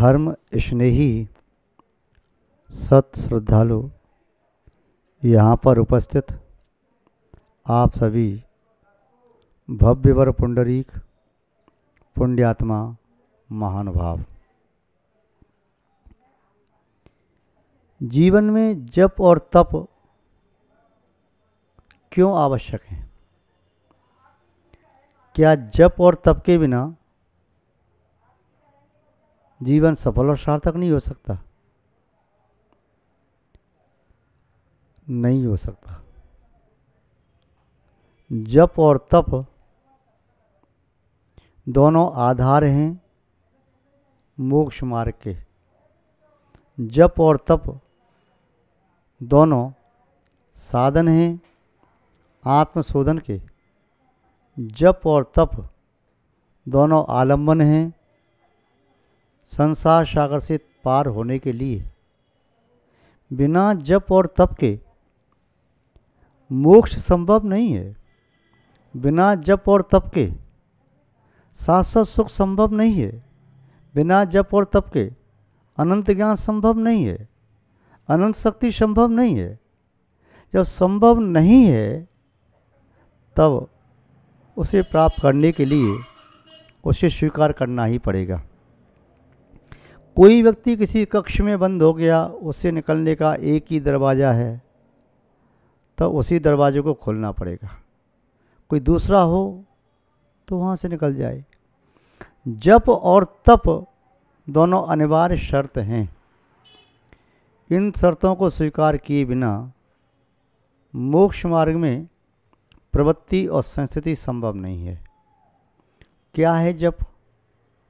धर्म स्नेही सत श्रद्धालु यहाँ पर उपस्थित आप सभी भव्यवर पुंडरीक पुण्यात्मा महानुभाव, जीवन में जप और तप क्यों आवश्यक है? क्या जप और तप के बिना जीवन सफल और सार्थक नहीं हो सकता? नहीं हो सकता। जप और तप दोनों आधार हैं मोक्ष मार्ग के। जप और तप दोनों साधन हैं आत्मशोधन के। जप और तप दोनों आलंबन हैं संसार सागर से पार होने के लिए। बिना जप और तप के मोक्ष संभव नहीं है। बिना जप और तप के शाश्वत सुख संभव नहीं है। बिना जप और तप के अनंत ज्ञान संभव नहीं है। अनंत शक्ति संभव नहीं है। जब संभव नहीं है तब उसे प्राप्त करने के लिए उसे स्वीकार करना ही पड़ेगा। कोई व्यक्ति किसी कक्ष में बंद हो गया, उससे निकलने का एक ही दरवाज़ा है, तो उसी दरवाजे को खोलना पड़ेगा। कोई दूसरा हो तो वहाँ से निकल जाए। जप और तप दोनों अनिवार्य शर्त हैं। इन शर्तों को स्वीकार किए बिना मोक्ष मार्ग में प्रवृत्ति और संस्थिति संभव नहीं है। क्या है जप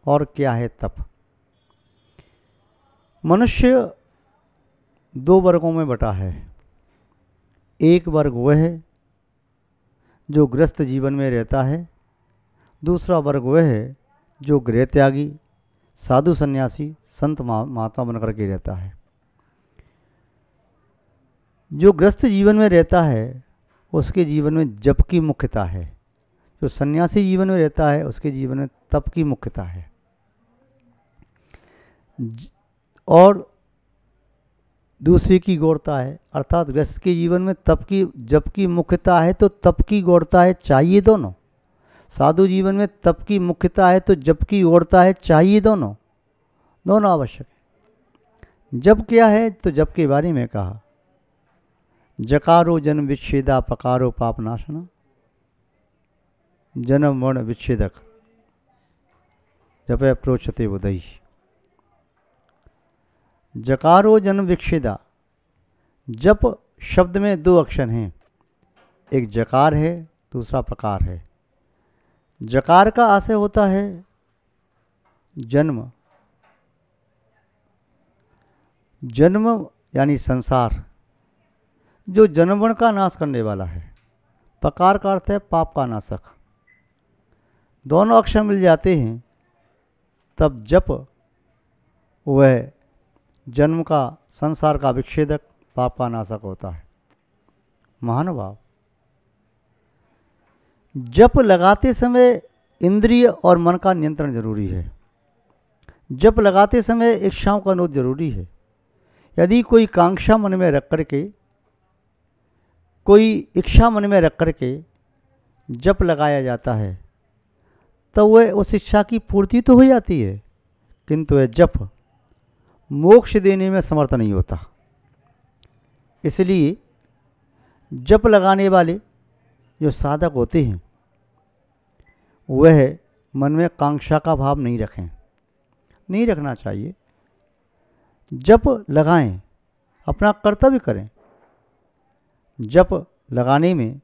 और क्या है तप? मनुष्य दो वर्गों में बटा है। एक वर्ग वह है जो गृहस्थ जीवन में रहता है। दूसरा वर्ग वह है जो गृह त्यागी साधु सन्यासी संत महात्मा बनकर के रहता है। जो गृहस्थ जीवन में रहता है उसके जीवन में जप की मुख्यता है। जो सन्यासी जीवन में रहता है उसके जीवन में तप की मुख्यता है। और दूसरे की गौरता है, अर्थात गृहस्थ के जीवन में जप की मुख्यता है तो तप की गौरता है, चाहिए दोनों। साधु जीवन में तप की मुख्यता है तो जप की गौरता है, चाहिए दोनों। दोनों आवश्यक है। जप क्या है तो जप के बारे में कहा, जकारो जन्म विच्छेदा पकारो पाप नाशना, जन्म वर्ण विच्छेदक जपे प्रोचते उदयी। जकारो जन्म विच्छेदा। जप शब्द में दो अक्षर हैं, एक जकार है दूसरा पकार है। जकार का आशय होता है जन्म, जन्म यानी संसार, जो जन्मवर्ण का नाश करने वाला है। पकार का अर्थ है पाप का नाशक। दोनों अक्षर मिल जाते हैं तब जप वह जन्म का संसार का विच्छेदक पाप का नाशक होता है। महानुभाव, जप लगाते समय इंद्रिय और मन का नियंत्रण जरूरी है। जप लगाते समय इच्छाओं का निरोध जरूरी है। यदि कोई कांक्षा मन में रख करके, कोई इच्छा मन में रख करके जप लगाया जाता है तो वह उस इच्छा की पूर्ति तो हो जाती है, किंतु वह जप मोक्ष देने में समर्थ नहीं होता। इसलिए जप लगाने वाले जो साधक होते हैं वह मन में कांक्षा का भाव नहीं रखें, नहीं रखना चाहिए। जप लगाएं, अपना कर्तव्य करें। जप लगाने में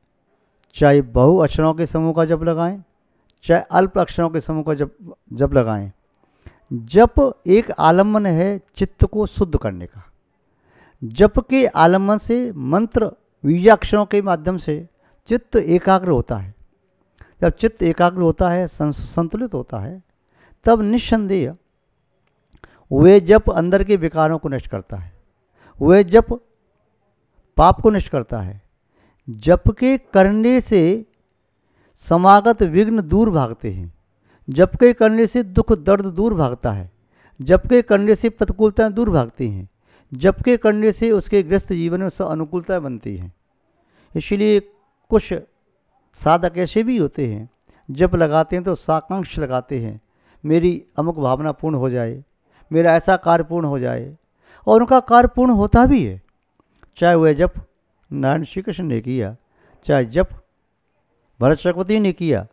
चाहे बहु अक्षरों के समूह का जप लगाएं, चाहे अल्प अक्षरों के समूह का जप लगाएं। जप एक आलम्बन है चित्त को शुद्ध करने का। जप के आलम्बन से मंत्र बीजाक्षरों के माध्यम से चित्त एकाग्र होता है। जब चित्त एकाग्र होता है, संतुलित होता है, तब निस्संदेह वे जप अंदर के विकारों को नष्ट करता है। वे जप पाप को नष्ट करता है। जप के करने से समागत विघ्न दूर भागते हैं। जप के करने से दुख दर्द दूर भागता है। जप के करने से प्रतिकूलताएं दूर भागती हैं, जप के करने से उसके गृहस्थ जीवन में अनुकूलताएं बनती हैं। इसलिए कुछ साधक ऐसे भी होते हैं, जप लगाते हैं तो साकांक्ष लगाते हैं, मेरी अमुक भावना पूर्ण हो जाए, मेरा ऐसा कार्य पूर्ण हो जाए, और उनका कार्य पूर्ण होता भी है। चाहे वह जप नारायण श्री कृष्ण ने किया, चाहे जप भरत चक्रवर्ती ने किया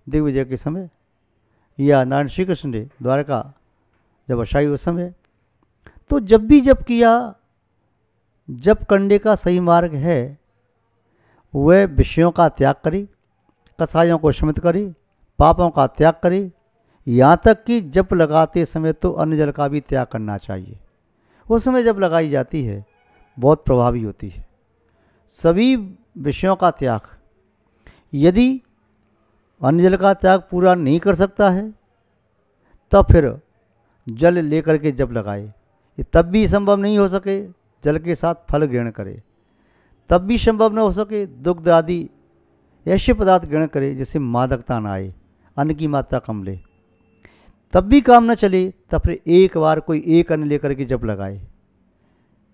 दिग्विजय के समय, या नारायण श्री कृष्ण ने द्वारका जब बसाई उस समय, तो जब भी जप किया, जप करने का सही मार्ग है वह विषयों का त्याग करे, कसायों को शमित करे, पापों का त्याग करे, यहाँ तक कि जप लगाते समय तो अन्न जल का भी त्याग करना चाहिए। उस समय जब लगाई जाती है बहुत प्रभावी होती है। सभी विषयों का त्याग, यदि अन्न जल का त्याग पूरा नहीं कर सकता है तब फिर जल लेकर के जप लगाए। ये तब भी संभव नहीं हो सके जल के साथ फल ग्रहण करे, तब भी संभव न हो सके दुग्ध आदि ऐसे पदार्थ ग्रहण करे जिससे मादकता न आए, अन्न की मात्रा कम ले, तब भी काम न चले, तब फिर एक बार कोई एक अन्न लेकर के जप लगाए,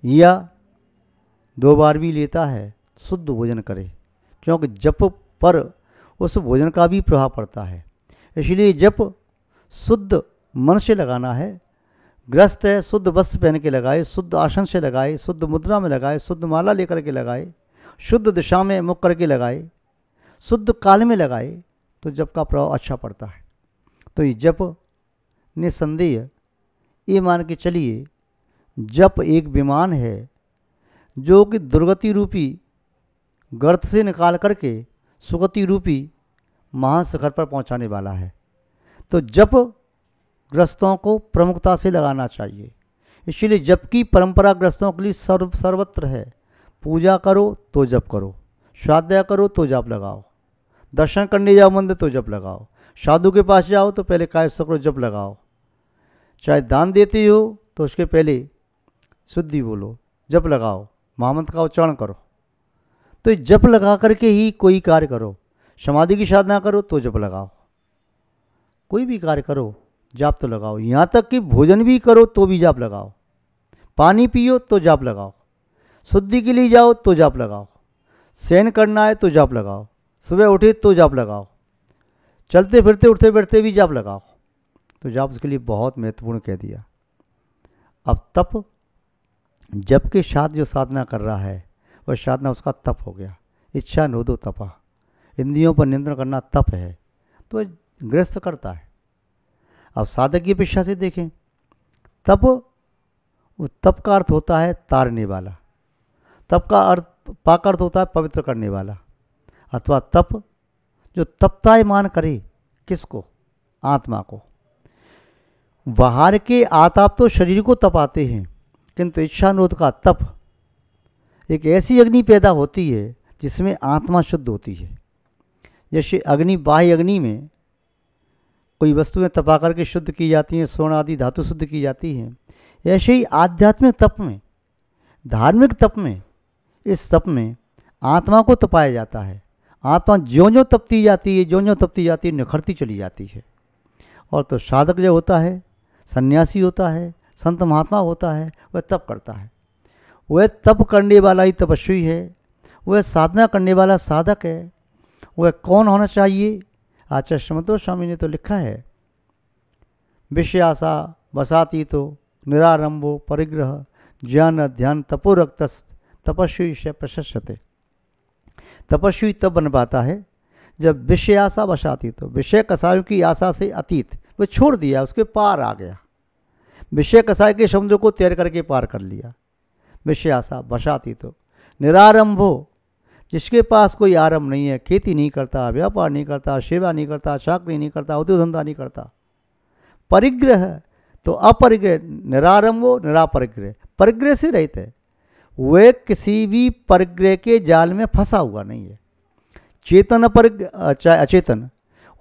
या 2 बार भी लेता है शुद्ध भोजन करे, क्योंकि जप पर उस भोजन का भी प्रभाव पड़ता है। इसलिए जप शुद्ध मन से लगाना है। ग्रस्त है शुद्ध वस्त्र पहन के लगाए, शुद्ध आसन से लगाए, शुद्ध मुद्रा में लगाए, शुद्ध माला लेकर के लगाए, शुद्ध दिशा में मुख करके लगाए, शुद्ध काल में लगाए, तो जप का प्रभाव अच्छा पड़ता है। तो ये जप निसंदेह ये मान के चलिए, जप एक विमान है जो कि दुर्गति रूपी गर्त से निकाल करके सुगति रूपी महान शिखर पर पहुंचाने वाला है। तो जप ग्रस्तों को प्रमुखता से लगाना चाहिए। इसलिए जप की परंपरा ग्रस्तों के लिए सर्वत्र है। पूजा करो तो जप करो, स्वाध्याय करो तो जप लगाओ, दर्शन करने जाओ मंदिर तो जप लगाओ, साधु के पास जाओ तो पहले कायस्थ करो जप लगाओ, चाहे दान देते हो तो उसके पहले शुद्धि बोलो, जप लगाओ, महामंत्र का उच्चारण करो। तो जप लगा करके ही कोई कार्य करो। समाधि की साधना करो तो जप लगाओ, कोई भी कार्य करो जाप तो लगाओ। यहाँ तक कि भोजन भी करो तो भी जाप लगाओ, पानी पियो तो जाप लगाओ, शुद्धि के लिए जाओ तो जाप लगाओ, शयन करना है तो जाप लगाओ, सुबह उठे तो जाप लगाओ, चलते फिरते उठते बैठते भी जाप लगाओ। तो जाप उसके लिए बहुत महत्वपूर्ण कह दिया। अब तप, जप के साथ जो साधना कर रहा है वह साधना उसका तप हो गया। इच्छा नोदो तपा, इंद्रियों पर नियंत्रण करना तप है, तो गृहस्थ करता है। अब साधक की अपेक्षा से देखें, तप का अर्थ होता है तारने वाला, तप का अर्थ होता है पवित्र करने वाला, अथवा तप जो तप्तायमान करे, किसको? आत्मा को। बाहर के आताप तो शरीर को तपाते हैं, किंतु इच्छानोद का तप एक ऐसी अग्नि पैदा होती है जिसमें आत्मा शुद्ध होती है। जैसे अग्नि, बाह्य अग्नि में कोई वस्तुएं तपा करके शुद्ध की जाती हैं, स्वर्ण आदि धातु शुद्ध की जाती हैं, ऐसे ही आध्यात्मिक तप में, धार्मिक तप में, इस तप में आत्मा को तपाया जाता है। आत्मा ज्यों-ज्यों तपती जाती है, ज्यों-ज्यों तपती जाती है, निखरती चली जाती है। और तो साधक जो होता है, सन्यासी होता है, संत महात्मा होता है, वह तप करता है। वह तप करने वाला ही तपस्वी है, वह साधना करने वाला साधक है। वह कौन होना चाहिए? आचार्य समंतो स्वामी ने तो लिखा है, विषयासा वसातीतो निरारंभो परिग्रह ज्ञान ध्यान तपोरक्त तपस्वी से प्रशस्यते। तपस्वी तब बन पाता है जब विषयासा वसाती, तो विषय कसायों की आशा से अतीत वह छोड़ दिया, उसके पार आ गया, विषय कसाय के समुद्र को तैर करके पार कर लिया। विषय आशा वसाती, तो निरारंभो, जिसके पास कोई आरंभ नहीं है, खेती नहीं करता, व्यापार नहीं करता, सेवा नहीं करता, चाकरी नहीं करता, उद्योग धंधा नहीं करता। परिग्रह, तो अपरिग्रह, निरारंभो निरापरिग्रह, परिग्रह से रहित है, वह किसी भी परिग्रह के जाल में फंसा हुआ नहीं है। चेतन अपरिग्रह चाहे अचेतन,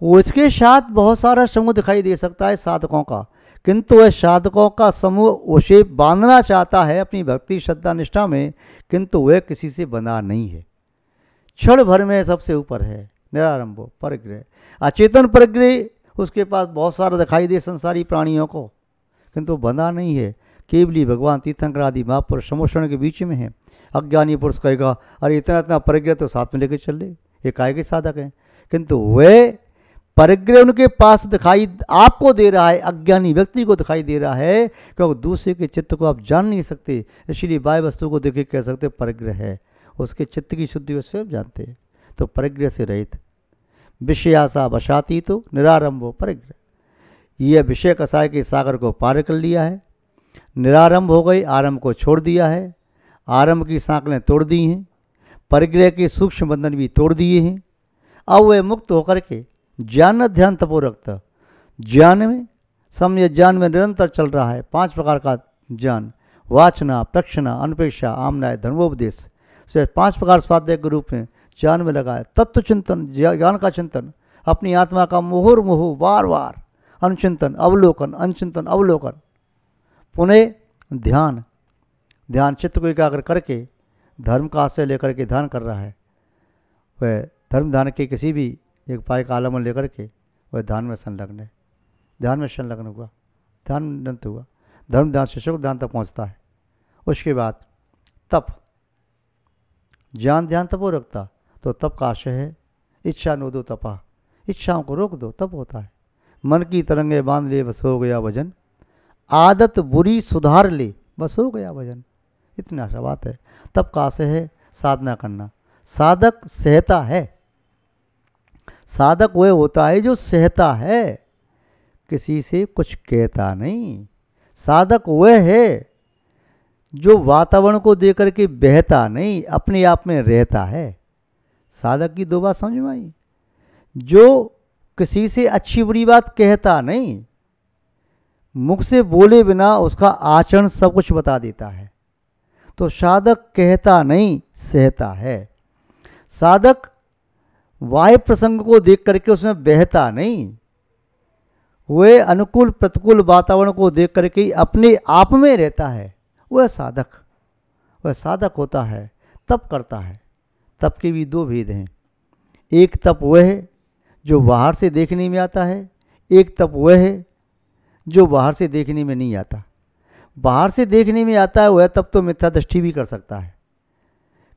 उसके साथ बहुत सारा समूह दिखाई दे सकता है साधकों का, किंतु वह साधकों का समूह उसे बांधना चाहता है अपनी भक्ति श्रद्धा निष्ठा में, किंतु वह किसी से बंधा नहीं है, क्षण भर में सबसे ऊपर है। निरारंभो परिग्रह, अचेतन परिग्रह उसके पास बहुत सारा दिखाई दे संसारी प्राणियों को, किंतु बंधा नहीं है, केवली भगवान तीर्थंकर आदि महापुरुष समोषण के बीच में है। अज्ञानी पुरुष कहेगा अरे इतना इतना परिग्रह तो साथ में लेके चल रहे, ये काय के साधक हैं, किंतु वे परिग्रह उनके पास दिखाई आपको दे रहा है, अज्ञानी व्यक्ति को दिखाई दे रहा है, क्योंकि दूसरे के चित्त को आप जान नहीं सकते, इसलिए बाह्य वस्तु को देखे कह सकते परिग्रह है, उसके चित्त की शुद्धि उससे जानते हैं। तो परिग्रह से रहित, विषयासा वशाती तो निरारंभो परिग्रह, यह विषय कसाय के सागर को पार कर लिया है, निरारंभ हो गई, आरंभ को छोड़ दिया है, आरंभ की सांकलें तोड़ दी हैं, परिग्रह के सूक्ष्म बंधन भी तोड़ दिए हैं। अब वह मुक्त होकर के ज्ञान ध्यान तपोरक्त, ज्ञान में समझ ज्ञान में निरंतर चल रहा है। 5 प्रकार का ज्ञान, वाचना, प्रक्षणा, अनपेक्षा, आमनाय, धर्मोपदेश, से 5 प्रकार स्वाध्याय के रूप में ज्ञान में लगा है। तत्व चिंतन, ज्ञान का चिंतन, अपनी आत्मा का मुहुर्मुहु बार बार अनुचिंतन अवलोकन, अनुचिंतन अवलोकन, पुनः ध्यान, ध्यान चित्त को एकाग्र करके धर्म का आश्रय लेकर के ध्यान कर रहा है। वह धर्म ध्यान के किसी भी एक उपाय का आलम्बन लेकर के वह ध्यान में संलग्न है, ध्यान में संलग्न हुआ, ध्यान निरंतर हुआ, धर्म ध्यान से सुख ध्यान तक पहुँचता है। उसके बाद तप, ज्ञान ध्यान तपो रखता, तो तप का आशय है इच्छा नो दो तपा, इच्छाओं को रोक दो, तप होता है। मन की तरंगे बांध ले बस हो गया भजन, आदत बुरी सुधार ले बस हो गया भजन, इतना सा बात है। तप का आशय है साधना करना, साधक सहता है, साधक वह होता है जो सहता है, किसी से कुछ कहता नहीं। साधक वह है जो वातावरण को देकर के बहता नहीं, अपने आप में रहता है। साधक की 2 बात समझ में आई, जो किसी से अच्छी बुरी बात कहता नहीं, मुख से बोले बिना उसका आचरण सब कुछ बता देता है। तो साधक कहता नहीं, सहता है। साधक वाह्य प्रसंग को देख करके उसमें बहता नहीं, वह अनुकूल प्रतिकूल वातावरण को देख करके अपने आप में रहता है। वह साधक होता है, तप करता है। तप के भी 2 भेद हैं, एक तप वह है जो बाहर से देखने में आता है, एक तप वह है जो बाहर से देखने में नहीं आता। बाहर से देखने में आता है वह तप तो मिथ्या दृष्टि भी कर सकता है,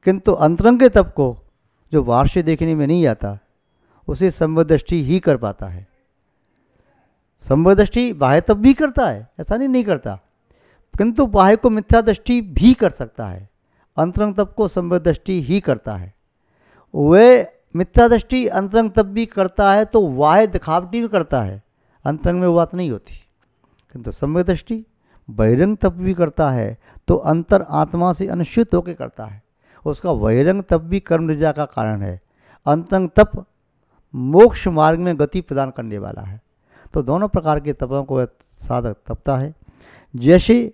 किंतु अंतरंग के तप को जो बाहर से देखने में नहीं आता उसे संभव दृष्टि ही कर पाता है। संभव दृष्टि बाह्य तप भी करता है, ऐसा नहीं करता, किंतु बाह्य को मिथ्या दृष्टि भी कर सकता है, अंतरंग तप को संभव दृष्टि ही करता है। वह मिथ्या दृष्टि अंतरंग तप भी करता है तो बाह्य दिखावटी भी करता है, अंतरंग में वो बात नहीं होती, किंतु संभव दृष्टि बहिरंग तप भी करता है तो अंतर आत्मा से अनुसूत होकर करता है, उसका बहिरंग तप भी कर्म निजा का कारण है। अंतरंग तप मोक्ष मार्ग में गति प्रदान करने वाला है। तो दोनों प्रकार के तपों को साधक तपता है। जैसे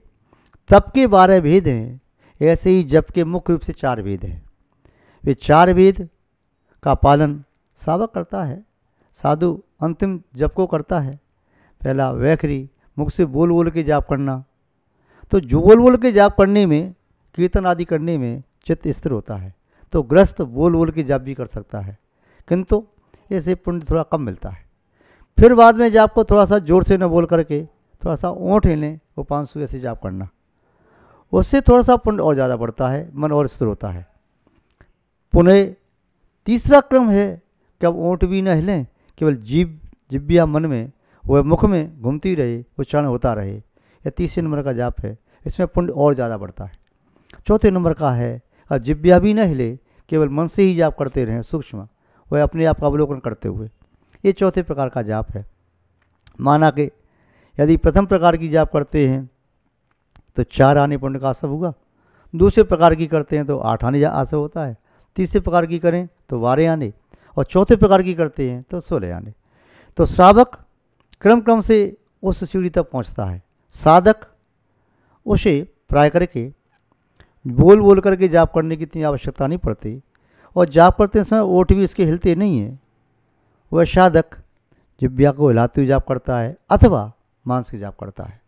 तप के 12 भेद हैं, ऐसे ही जप के मुख्य रूप से 4 भेद हैं। वे 4 भेद का पालन साधक करता है। साधु अंतिम जप को करता है। पहला वैखरी, मुख से बोल बोल के जाप करना। तो जो बोल बोल के जाप करने में, कीर्तन आदि करने में चित्त स्थिर होता है, तो गृहस्थ बोल बोल के जाप भी कर सकता है, किंतु ऐसे पुण्य थोड़ा कम मिलता है। फिर बाद में जाप को थोड़ा सा जोर से न बोल करके थोड़ा सा ओंठ हिलें, वो 500 ऐसे जाप करना, उससे थोड़ा सा पुण्य और ज़्यादा बढ़ता है, मन और स्थिर होता है। पुनः तीसरा क्रम है कि अब ओंठ भी न हिलें, केवल जिब्या मन में, वह मुख में घूमती रहे, उच्चारण होता रहे। यह 3 नंबर का जाप है, इसमें पुण्य और ज़्यादा बढ़ता है। 4 नंबर का है अब जिब्या भी न हिले, केवल मन से ही जाप करते रहें सूक्ष्म, वह अपने आप का अवलोकन करते हुए। ये 4थे प्रकार का जाप है। माना कि यदि प्रथम प्रकार की जाप करते हैं तो 4 आने पुण्य का आशय होगा, दूसरे प्रकार की करते हैं तो 8 आने आशय होता है, तीसरे प्रकार की करें तो 12 आने, और 4थे प्रकार की करते हैं तो 16 आने। तो श्रावक क्रम क्रम से उस सीढ़ी तक पहुंचता है। साधक उसे प्राय करके बोल बोल करके जाप करने की इतनी आवश्यकता नहीं पड़ती, और जाप करते समय ओठ भी उसके हिलते नहीं हैं। वह साधक जिब्या को हिलाते हुए जाप करता है अथवा मांस की जाप करता है,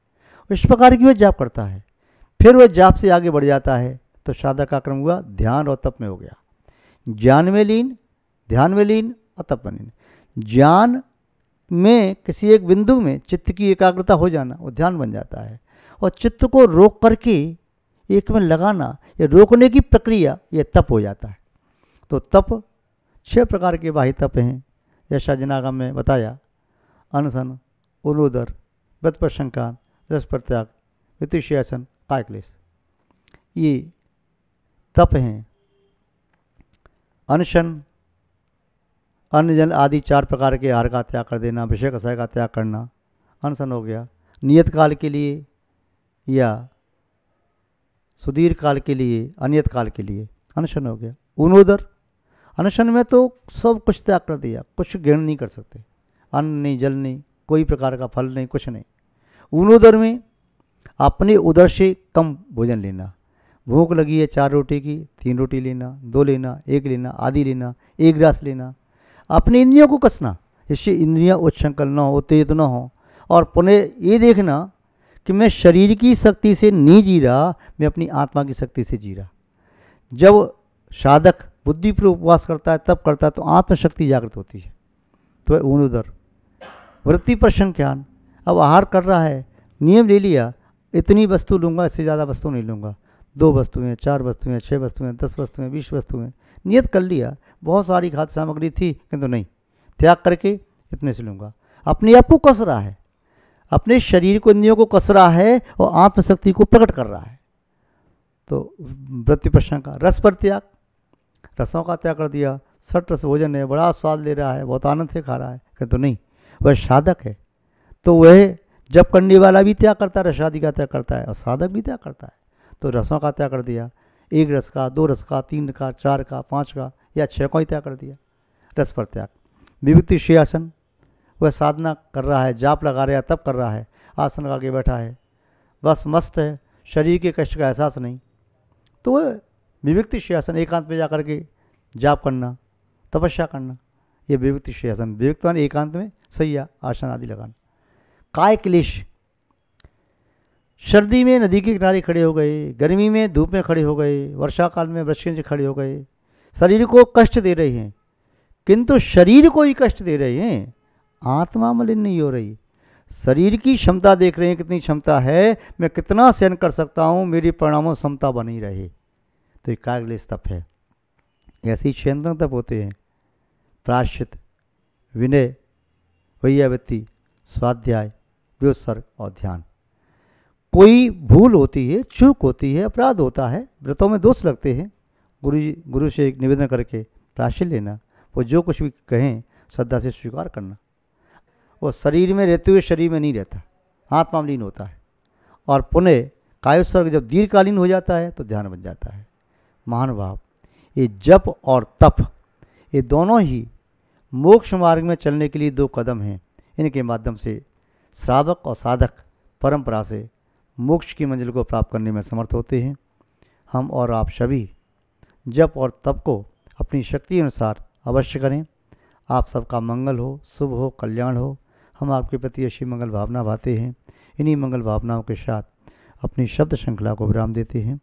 इस प्रकार की वह जाप करता है। फिर वह जाप से आगे बढ़ जाता है तो साधक का क्रम हुआ ध्यान और तप में हो गया। ज्ञान में लीन, ध्यान में लीन और तप में लीन। ज्ञान में किसी एक बिंदु में चित्त की एकाग्रता हो जाना वो ध्यान बन जाता है। और चित्त को रोक करके एक में लगाना, ये रोकने की प्रक्रिया, ये तप हो जाता है। तो तप 6 प्रकार के बाह्य तप हैं, जैसा जिनागम में बताया। अनशन, उलोदर, व्रत प्रशंकान, रस प्रत्याग, वितुष्यासन, कायक्लेश, ये तप हैं। अनशन, अन्न जल आदि 4 प्रकार के आहार का त्याग कर देना, विषय कषाय का त्याग करना, अनशन हो गया। नियत काल के लिए या सुदीर्घ काल के लिए, अनियत काल के लिए अनशन हो गया। उनोदर, अनशन में तो सब कुछ त्याग कर दिया, कुछ ग्रहण नहीं कर सकते, अन्न नहीं, जल नहीं, कोई प्रकार का फल नहीं, कुछ नहीं। उनोदर में अपने उदर से कम भोजन लेना, भूख लगी है 4 रोटी की, 3 रोटी लेना, 2 लेना, 1 लेना, आधी लेना, 1 ग्रास लेना। अपनी इंद्रियों को कसना, जिससे इंद्रियां उच्छृंखल न हो, उत्तेजित न हो। और पुनः ये देखना कि मैं शरीर की शक्ति से नहीं जी रहा, मैं अपनी आत्मा की शक्ति से जी रहा। जब साधक बुद्धि पर उपवास करता है, तब करता है, तो आत्मशक्ति जागृत होती है। तो उनुदर। वृत्ति पर संज्ञान, अब आहार कर रहा है, नियम ले लिया, इतनी वस्तु लूंगा, इससे ज़्यादा वस्तु नहीं लूंगा, 2 वस्तुएं, 4 वस्तुएं, 6 वस्तुएं, 10 वस्तुएं, 20 वस्तुएं, नियत कर लिया। बहुत सारी खाद्य सामग्री थी, किंतु नहीं, त्याग करके इतने से लूंगा। अपने आप को कस रहा है, अपने शरीर को, इंद्रियों को कस रहा है और आत्मशक्ति को प्रकट कर रहा है। तो वृत्ति प्रश्न का रस पर त्याग, रसों का त्याग कर दिया। सट रस भोजन है, बड़ा स्वाद ले रहा है, बहुत आनंद से खा रहा है, किंतु नहीं, वह साधक है। तो वह जब करने वाला भी त्याग करता है, रसादि का त्याग करता है, और साधक भी त्याग करता है। तो रसों का त्याग कर दिया, 1 रस का, 2 रस का, 3 का, 4 का, 5 का या 6 का ही त्याग कर दिया। रस पर त्याग। विभूति शेषासन, वह साधना कर रहा है, जाप लगा रहा है, तब कर रहा है, आसन लगा के बैठा है, बस मस्त है, शरीर के कष्ट का एहसास नहीं। तो वह विभक्ति शेषासन, एकांत में जाकर के जाप करना, तपस्या करना, ये विभक्ति शेषासन। विभक्त मान एकांत में सैया आसन आदि लगाना। काय क्लेश, सर्दी में नदी के किनारे खड़े हो गए, गर्मी में धूप में खड़े हो गए, वर्षा काल में वृक्ष से खड़े हो गए, शरीर को कष्ट दे रहे हैं, किंतु शरीर को ही कष्ट दे रहे हैं, आत्मा मलिन नहीं हो रही। शरीर की क्षमता देख रहे हैं, कितनी क्षमता है, मैं कितना सहन कर सकता हूँ, मेरी परिणामों क्षमता बनी रहे। तो ये कायक्लेश तप है। ऐसे ही क्षेत्र तप होते हैं, प्रायश्चित, विनय, वैयावृत्ति, स्वाध्याय, व्युत्सर्ग और ध्यान। कोई भूल होती है, चूक होती है, अपराध होता है, व्रतों में दोष लगते हैं, गुरु से एक निवेदन करके प्रायश्चित लेना, वो जो कुछ भी कहें श्रद्धा से स्वीकार करना। वो शरीर में रहते हुए शरीर में नहीं रहता, आत्मा में लीन होता है। और पुनः कायोत्सर्ग जब दीर्घकालीन हो जाता है तो ध्यान बन जाता है। महानुभाव, ये जप और तप, ये दोनों ही मोक्ष मार्ग में चलने के लिए 2 कदम हैं। इनके माध्यम से श्रावक और साधक परंपरा से मोक्ष की मंजिल को प्राप्त करने में समर्थ होते हैं। हम और आप सभी जप और तप को अपनी शक्ति अनुसार अवश्य करें। आप सबका मंगल हो, शुभ हो, कल्याण हो। हम आपके प्रति ऐसी मंगल भावना भाते हैं। इन्हीं मंगल भावनाओं के साथ अपनी शब्द श्रृंखला को विराम देते हैं।